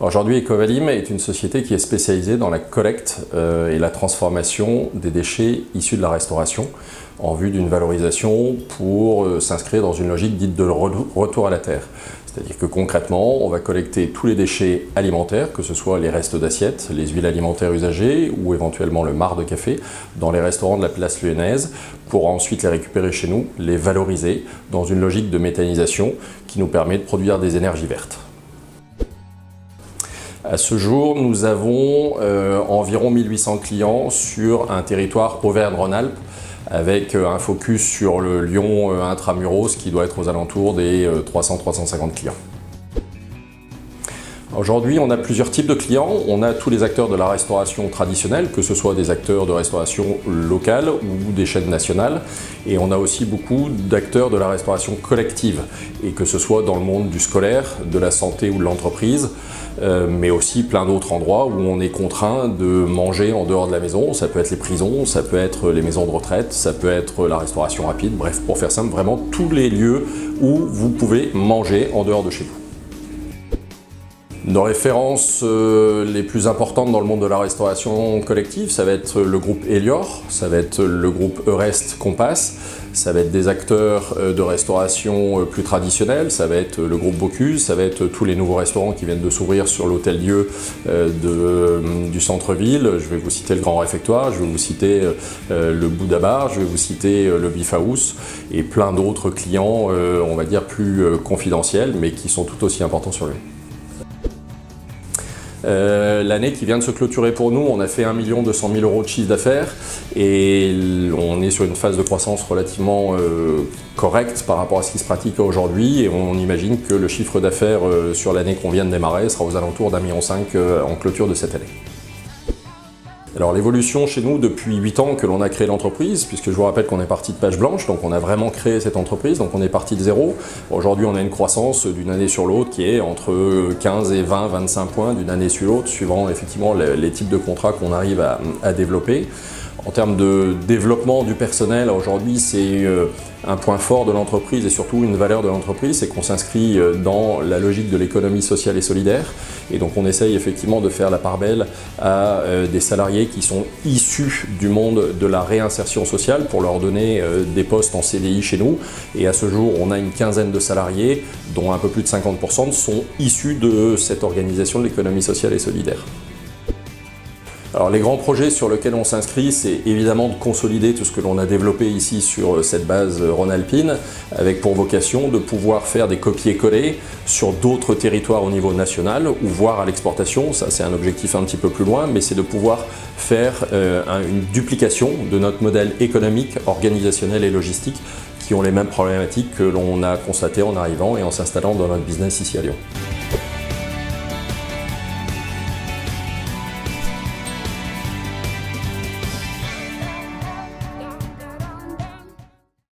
Aujourd'hui, Ecovalim est une société qui est spécialisée dans la collecte et la transformation des déchets issus de la restauration en vue d'une valorisation pour s'inscrire dans une logique dite de retour à la terre. C'est-à-dire que concrètement, on va collecter tous les déchets alimentaires, que ce soit les restes d'assiettes, les huiles alimentaires usagées ou éventuellement le marc de café, dans les restaurants de la place lyonnaise, pour ensuite les récupérer chez nous, les valoriser dans une logique de méthanisation qui nous permet de produire des énergies vertes. À ce jour, nous avons environ 1800 clients sur un territoire Auvergne-Rhône-Alpes avec un focus sur le Lyon intramuros qui doit être aux alentours des 300-350 clients. Aujourd'hui, on a plusieurs types de clients. On a tous les acteurs de la restauration traditionnelle, que ce soit des acteurs de restauration locale ou des chaînes nationales. Et on a aussi beaucoup d'acteurs de la restauration collective, et que ce soit dans le monde du scolaire, de la santé ou de l'entreprise, mais aussi plein d'autres endroits où on est contraint de manger en dehors de la maison. Ça peut être les prisons, ça peut être les maisons de retraite, ça peut être la restauration rapide. Bref, pour faire simple, vraiment tous les lieux où vous pouvez manger en dehors de chez vous. Nos références les plus importantes dans le monde de la restauration collective, ça va être le groupe Elior, ça va être le groupe Eurest Compass, ça va être des acteurs de restauration plus traditionnels, ça va être le groupe Bocuse, ça va être tous les nouveaux restaurants qui viennent de s'ouvrir sur l'hôtel-dieu du centre-ville. Je vais vous citer le Grand Réfectoire, je vais vous citer le Bouddha Bar, je vais vous citer le Beef House et plein d'autres clients, on va dire plus confidentiels, mais qui sont tout aussi importants sur lui. L'année qui vient de se clôturer pour nous, on a fait 1 200 000 € de chiffre d'affaires et on est sur une phase de croissance relativement correcte par rapport à ce qui se pratique aujourd'hui, et on imagine que le chiffre d'affaires sur l'année qu'on vient de démarrer sera aux alentours d'1,5 million en clôture de cette année. Alors l'évolution chez nous depuis 8 ans que l'on a créé l'entreprise, puisque je vous rappelle qu'on est parti de page blanche, donc on a vraiment créé cette entreprise, donc on est parti de zéro. Aujourd'hui on a une croissance d'une année sur l'autre qui est entre 15 et 20, 25 points d'une année sur l'autre, suivant effectivement les types de contrats qu'on arrive à développer. En termes de développement du personnel, aujourd'hui c'est un point fort de l'entreprise et surtout une valeur de l'entreprise, c'est qu'on s'inscrit dans la logique de l'économie sociale et solidaire. Et donc on essaye effectivement de faire la part belle à des salariés qui sont issus du monde de la réinsertion sociale pour leur donner des postes en CDI chez nous. Et à ce jour, on a une quinzaine de salariés dont un peu plus de 50% sont issus de cette organisation de l'économie sociale et solidaire. Alors les grands projets sur lesquels on s'inscrit, c'est évidemment de consolider tout ce que l'on a développé ici sur cette base rhône-alpine, avec pour vocation de pouvoir faire des copier-coller sur d'autres territoires au niveau national, ou voire à l'exportation. Ça c'est un objectif un petit peu plus loin, mais c'est de pouvoir faire une duplication de notre modèle économique, organisationnel et logistique, qui ont les mêmes problématiques que l'on a constatées en arrivant et en s'installant dans notre business ici à Lyon.